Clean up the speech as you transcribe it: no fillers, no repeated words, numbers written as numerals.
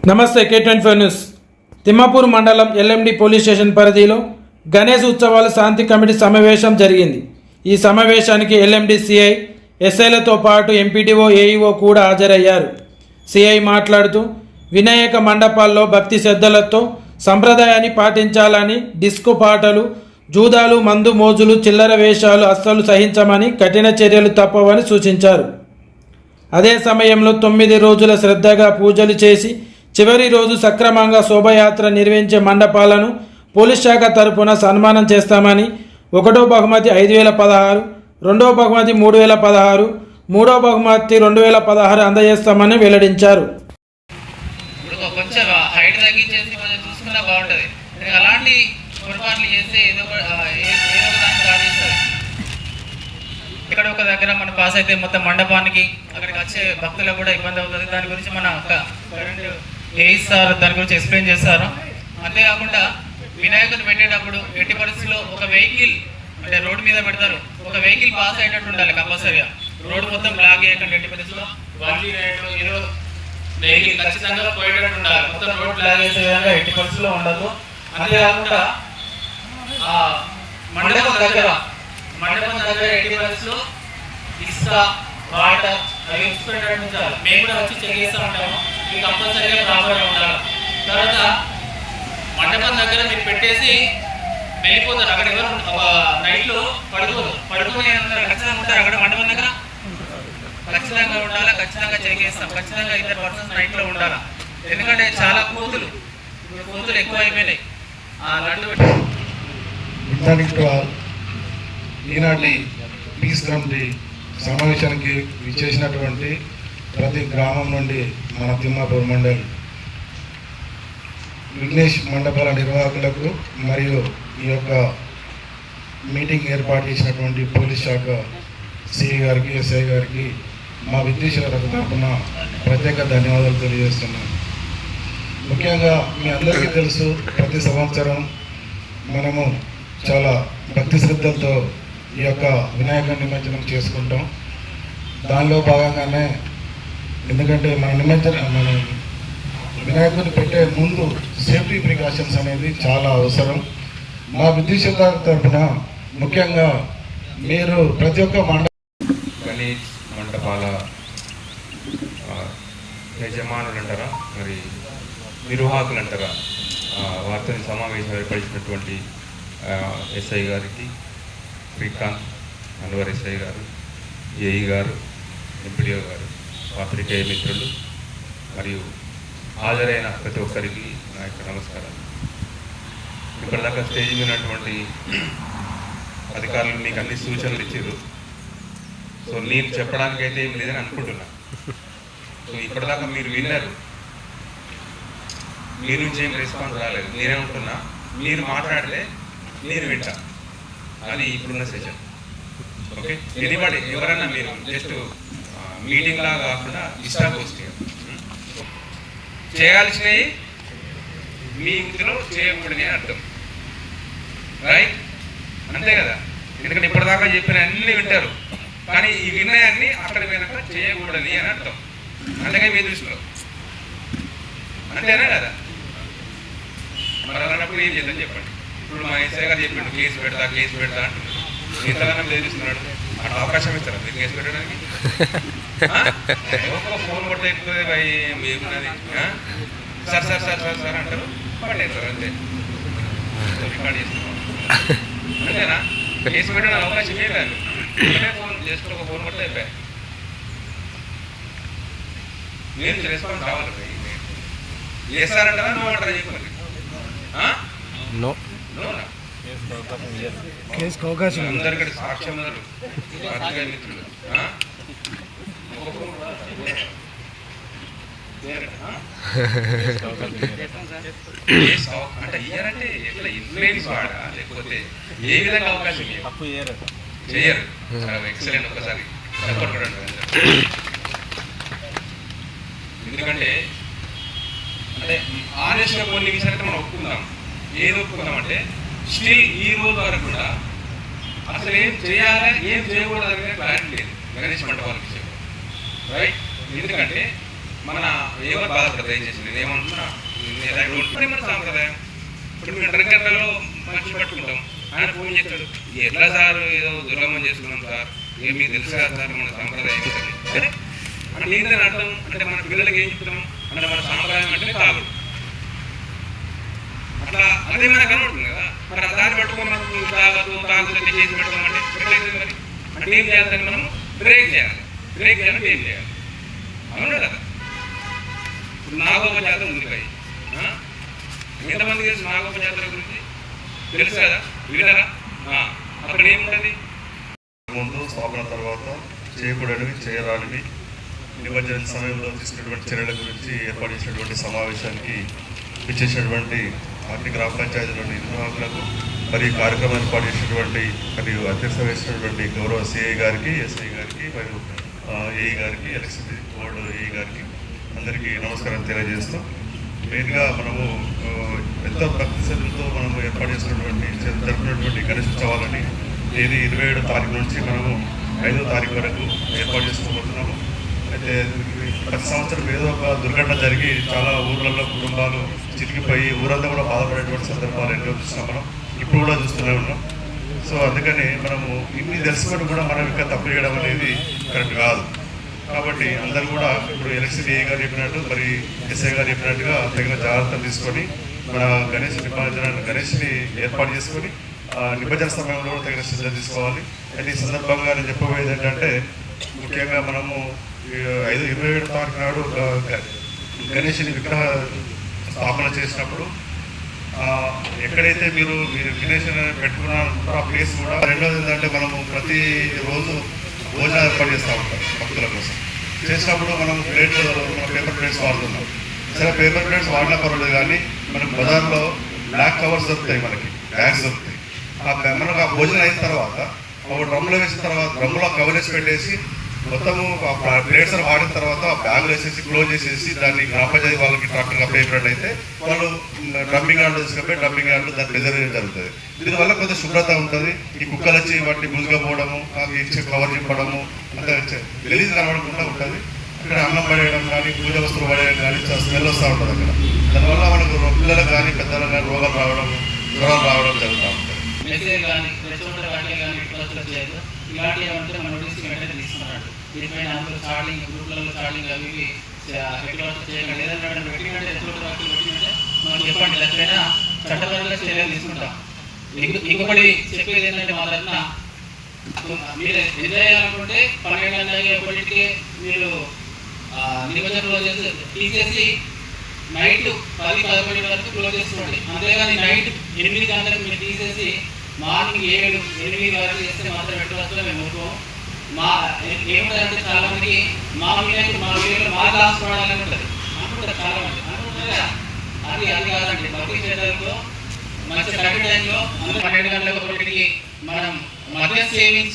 నమస్తే K24 news. Thimmapur మండలం LMD police station పరిధిలో గణేష్ ఉత్సవాల శాంతి కమిటీ సమావేశం జరిగింది. ఈ సమావేశానికి ఎల్ఎండి సిఐ, ఎస్ఐలతో పాటు ఎంపీడీఓ, ఏఈఓ కూడా హాజరయ్యారు. సిఐ మాట్లాడుతూ వినాయక మండపాల్లో భక్తి శ్రద్ధలతో సంప్రదాయాన్ని పాటించాలని, డిస్కో పాటలు, జూదాలు, మందు మోజులు, చిల్లర వేషాలు అస్సలు సహించమని, కఠిన చర్యలు తప్పవని సూచించారు. అదే సమయంలో 9 రోజుల శ్రద్ధగా పూజలు చేసి చివరి రోజు సక్రమంగా శోభయాత్ర నిర్వహించే మండపాలను పోలీస్ శాఖ తరపున సన్మానం చేస్తామని, 1వ బహుమతి 5,016, 2వ బహుమతి 3,016, 3వ బహుమతి 2,016 అందజేస్తామని వెల్లడించారు. ఇక్కడ ఒక దగ్గర మన పాస్ అయితే మొత్తం మండపానికి అక్కడికి వచ్చే భక్తులకు కూడా ఇబ్బంది అవుతుంది. దాని గురించి మన కరెంట్ సార్ దాని గురించి ఎక్స్ప్లెయిన్ చేస్తారు. అంతేకాకుండా వినాయకుని పెట్టేటప్పుడు ఎట్టి పరిస్థితుల్లో ఒక వెహికల్ అంటే రోడ్డు మీద పెడతారు, ఒక వెహికల్ పాస్ అయ్యేటట్టు ఉండాలి కంపల్సరీగా. రోడ్డు మొత్తం బ్లాక్ చేయకుండా ఎట్టి పరిస్థితుల్లో ఏదో వెహికల్ ఖచ్చితంగా పోయేటట్టు ఉండాలి. మొత్తం రోడ్ బ్లాక్ చేసే విధంగా ఎట్టి పరిస్థితుల్లో ఉండదు. అంతేకాకుండా మండపం దగ్గర ఎట్టి పరిస్థితుల్లో ఇసుక, వాటర్ అవి ఉంచుకునేటట్టు ఉండాలి. మేము కూడా వచ్చి చెక్ చేస్తూ ఉంటాము. మీకు కంపల్సరీగా ప్రాపర్గా ఉండాలి. తర్వాత మండపం దగ్గర మీరు పెట్టేసి వెళ్ళిపోతారు. అక్కడ ఎవరు నైట్లో పడుకొని ఖచ్చితంగా ఉంటారు. అక్కడ మండపం దగ్గర ఖచ్చితంగా ఉండాలి. ఖచ్చితంగా చెక్ చేస్తాం. ఖచ్చితంగా 2 పర్సన్స్ నైట్లో ఉండాలి. ఎందుకంటే చాలా కోతులు ఎక్కువ అయిపోయినాయి. ఈనాటి పీస్ కమిటీ సమావేశానికి విచ్చేసినటువంటి ప్రతి గ్రామం నుండి మన తిమ్మాపూర్ మండల్ విఘ్నేష్ మండపాల నిర్వాహకులకు మరియు ఈ యొక్క మీటింగ్ ఏర్పాటు చేసినటువంటి పోలీస్ శాఖ సిఐ గారికి, ఎస్ఐ గారికి మా విద్యాశాఖ తరఫున ప్రత్యేక ధన్యవాదాలు తెలియజేస్తున్నాను. ముఖ్యంగా మీ అందరికీ తెలుసు, ప్రతి సంవత్సరం మనము చాలా భక్తి శ్రద్ధలతో ఈ యొక్క వినాయక నిమజ్జనం చేసుకుంటాం. దానిలో భాగంగానే ఎందుకంటే మన వినాయకుడిని పెట్టే ముందు సేఫ్టీ ప్రికాషన్స్ అనేది చాలా అవసరం. మా విద్యుత్ తరఫున ముఖ్యంగా మీరు ప్రతి ఒక్క గణేష్ మండపాల యజమానులు అంటారా, మరి నిర్వాహకులు అంటారా, వారితో సమావేశం ఏర్పరిచినటువంటి ఎస్ఐ గారికి, శ్రీకాంత్, అన్వర్ ఎస్ఐ గారు, ఏఈ గారు, ఎంపీడీఓ గారు, పాత్రికేయ మిత్రులు మరియు హాజరైన ప్రతి ఒక్కరికి నా యొక్క నమస్కారం. ఇప్పటిదాకా స్టేజ్ మీదటువంటి అధికారులు మీకు అన్ని సూచనలు ఇచ్చారు. సో నేను చెప్పడానికి అయితే ఏం లేదని అనుకుంటున్నా. సో ఇప్పటిదాకా మీరు విన్నారు, మీ నుంచి ఏం రెస్పాన్స్ రాలేదు. నేనేమంటున్నా, మీరు మాట్లాడితే నేను వింటా. అది ఇప్పుడున్న సెషన్. ఓకే, ఎనిబడి ఎవరన్నా మీరు జస్ట్ మీటింగ్ లాగా కాకుండా ఇష్టాగోష్ఠి చేయాల్సినవి మీ ఇంటిలో చేయకూడని అర్థం, రైట్? అంతే కదా. ఎందుకంటే ఇప్పటిదాకా చెప్పిన అన్ని వింటారు, కానీ ఈ వినయాన్ని అక్కడ వెనక చేయకూడని అని అర్థం. అందుకే మీ దృష్టిలో అంతేనా కదా? మరి అన్నప్పుడు ఏం చేద్దాం చెప్పండి. ఇప్పుడు మా ఎస్ఐ గారు చెప్పిండు కేసు పెడతా అంటున్నాడు. ఇంతగానో బెదిరిస్తున్నాడు. అట్లా అవకాశం ఇస్తారా మీరు కేసు పెట్టడానికి? ఒక్క ఫోన్ కొట్ట ఎక్కువ ఏమున్నది, sir sir sir sir sir అంటారు, పట్టేస్తారు అంతే. రికార్డ్ చేస్తున్నాం అంతేనా? కేసు పెట్టడానికి అవకాశం ఏం లేదు. ఫోన్ జస్ట్ ఒక ఫోన్ కొట్ట అయిపోయా. నేను రెస్పాన్స్ రావాలి. చేస్తారంటారా నో అంటారా చెప్పండి. అందరికీ సాక్ష్యం మిత్రులు అంటే ఇయ్యారంటే ఎట్లా ఇన్ఫ్లుయెన్స్ వాడా, లేకపోతే ఏ విధంగా అవకాశం చేయరు? ఎక్సలెంట్. ఒక్కసారి సపోర్ట్ కూడా. ఎందుకంటే అంటే ఆనెస్ట్గా కొన్ని విషయాలైతే మనం ఒప్పుకుందాం. ఏది ఒప్పుకుందాం అంటే స్టిల్ ఈ రోజు వరకు కూడా అసలు ఏం చేయాలి, ఏం చేయకూడదు అనేది క్లారిటీ లేదు గణేష్ మండపాల విషయంలో, రైట్? ఎందుకంటే మన ఎవరు బాధపడతారు దయచేసి నేను ఏమంటున్నా మన సాంప్రదాయం. ఇప్పుడు మేము 2 గంటలలో మనిషి పట్టుకుంటాం, ఆయన ఫోన్ చేస్తాడు, ఎట్లా సార్ ఏదో దుర్గమం చేసుకున్నాం సార్, ఏం మీకు తెలుసు కదా సార్ మన సాంప్రదాయం అంటే ఏంటని అర్థం అంటే మన పిల్లలకి ఏం చెప్తాం అంటే మన సాంప్రదాయం అంటే తాగుడు. అట్లా అదే మనకు కనబడుతుంది కదా. మరి దాన్ని పట్టుకొని మనం తాగుతుంటే చేసి పెట్టుకోమంటే ఎట్లయితుంది మరి? అంటే ఏం చేయాలని మనం బ్రేక్ చేయాలి. బ్రేక్ చేయాలంటే ఏం చేయాలి? అవును కదా. ఇప్పుడు నాగోప జాతర ఉంది పై ఎంతమంది తెలుసు నాగోప జాతర గురించి? తెలుసు కదా, వినరా? అక్కడ ఏముంటుంది? ముందు స్థాపన తర్వాత చేయకూడనివి చేయరానివి నిమజ్జన సమయంలో తీసుకున్నటువంటి చర్యల గురించి ఏర్పాటు చేసినటువంటి సమావేశానికి ఇచ్చేసినటువంటి అన్ని గ్రామ పంచాయతీలోని నిర్వాహకులకు మరియు కార్యక్రమాన్ని ఏర్పాటు చేసినటువంటి మరియు అధ్యక్షత వహించినటువంటి గౌరవ సిఐ గారికి, ఎస్ఐ గారికి మరియు ఏఈ గారికి, ఎలక్ట్రిసిటీ బోర్డు ఏఈ గారికి అందరికీ నమస్కారం తెలియజేస్తూ, మెయిన్గా మనము ఎంతో భక్తి శ్రద్ధలతో మనము ఏర్పాటు చేసినటువంటి జరుపుకున్నటువంటి గణేష్ ఉత్సవాలని తేదీ 27వ తారీఖు నుంచి మనము 5వ తారీఖు వరకు ఏర్పాటు చేసుకోబోతున్నాము. అయితే ప్రతి సంవత్సరం ఏదో ఒక దుర్ఘటన జరిగి చాలా ఊర్లలో కుటుంబాలు చితికిపోయి ఊరంతా కూడా బాధపడేటువంటి సందర్భాలు ఎన్నో చూస్తున్నాం. మనం ఇప్పుడు కూడా చూస్తూనే ఉన్నాం. సో అందుకని మనము ఇన్ని తెలుసుకొని కూడా మనం ఇంకా తప్పు చేయడం అనేది కరెక్ట్ కాదు. కాబట్టి అందరూ కూడా ఇప్పుడు ఎలక్ట్రిసిటీ ఏ గారు చెప్పినట్టు మరి ఎస్ఐ గారు చెప్పినట్టుగా తగిన జాగ్రత్తలు తీసుకొని మన గణేష్ని ఏర్పాటు చేసుకొని నిమజ్జన సమయంలో కూడా తగిన శ్రద్ధ తీసుకోవాలి. అయితే ఈ సందర్భంగా నేను చెప్పబోయేది ఏంటంటే, ముఖ్యంగా మనము 27వ తారీఖు నాడు గణేష్ని విగ్రహ స్థాపన చేసినప్పుడు ఎక్కడైతే మీరు గణేష్ పెట్టుకున్నారో ఆ ప్లేస్ కూడా, రెండోది ఏంటంటే మనము ప్రతి రోజు భోజనాలు ఏర్పాటు చేస్తూ ఉంటాం భక్తుల కోసం. చేసినప్పుడు మనం పేపర్ ప్లేట్స్ వాడుతున్నాం. సరే పేపర్ ప్లేట్స్ వాడినా పర్వాలేదు, కానీ మనకు బజార్లో బ్లాక్ కవర్స్ దొరుకుతాయి, మనకి బ్యాగ్స్ దొరుకుతాయి. మనకు ఆ భోజనం అయిన తర్వాత ఒక డ్రమ్లో వేసిన తర్వాత డ్రమ్లో కవర్ వేసి పెట్టేసి మొత్తము ప్లేట్స్ వాడిన తర్వాత ఆ బ్యాగ్ వేసేసి క్లోజ్ చేసేసి దాన్ని గ్రామ పంచాయతీ వాళ్ళకి ట్రాక్టర్ అప్పయినట్టయితే వాళ్ళు డ్రంపింగ్ యార్డ్లో తీసుకపోయి డ్రంపింగ్ యార్డ్లో దాన్ని ప్రిజర్వ్ చేయడం జరుగుతుంది. దీనివల్ల కొంత శుభ్రత ఉంటుంది. ఈ కుక్కలు వచ్చి వాటిని ముసుగపోవడము, ఇచ్చే కవర్ చింపడము అంతా గలీజ్ కనబడకుండా ఉంటుంది. ఇక్కడ అన్నం పడేయడం కానీ, పూజ వస్తువులు పడేయడం కానీ స్మెల్ వస్తూ ఉంటుంది అక్కడ. దానివల్ల మనకు పిల్లలకు కానీ పెద్దలకు కానీ రోగాలు రావడం, జ్వరాలు రావడం జరుగుతూ ఉంటుంది. మెసేజ్ కానీ రెస్టారెంట్ వాటిలో కానీ చేయదు. ఇలాంటివి ఏమంటే మన నోటీస్ వెంటనే తీసుకున్నాడు. దీనిపైన అందరూ చార్లింగ్ గ్రూప్లలో చార్లింగ్ అవి రెగ్యులర్ చేయకండి. ఏదైనా పెట్టినట్టే రెస్టారెంట్ వాటికి పెట్టినట్టే మనం చెప్పండి, దానిపైన చట్టపరంగా చర్యలు తీసుకుంటాం. ఇంకొకటి చెప్పేది ఏంటంటే, మా తరఫున మీరు ఎంజాయ్ చేయాలనుకుంటే 12 గంటలకి 1కి మీరు నిమజ్జన రోజు తీసేసి నైట్ 10-11 వరకు క్లోజ్ చేసుకోండి. అంతేగాని నైట్ 8 గంటలకు మీరు తీసేసి మార్నింగ్ 7-8 వరకు చేస్తే మాత్రం పెట్టవచ్చో మేము ఊరుకోము. ఏముంటుందంటే చాలా మందికి మా వీళ్ళు మా క్లాస్ పడాలని ఉంటుంది అనుకుంటారు, చాలా మంది అనుకుంటారు కదా. అది కాదండి. భక్తి క్షేత్రంలో మంచి కరెక్ట్ టైంలో 12 గంటలకు 1కి మనం మద్యం సేవించి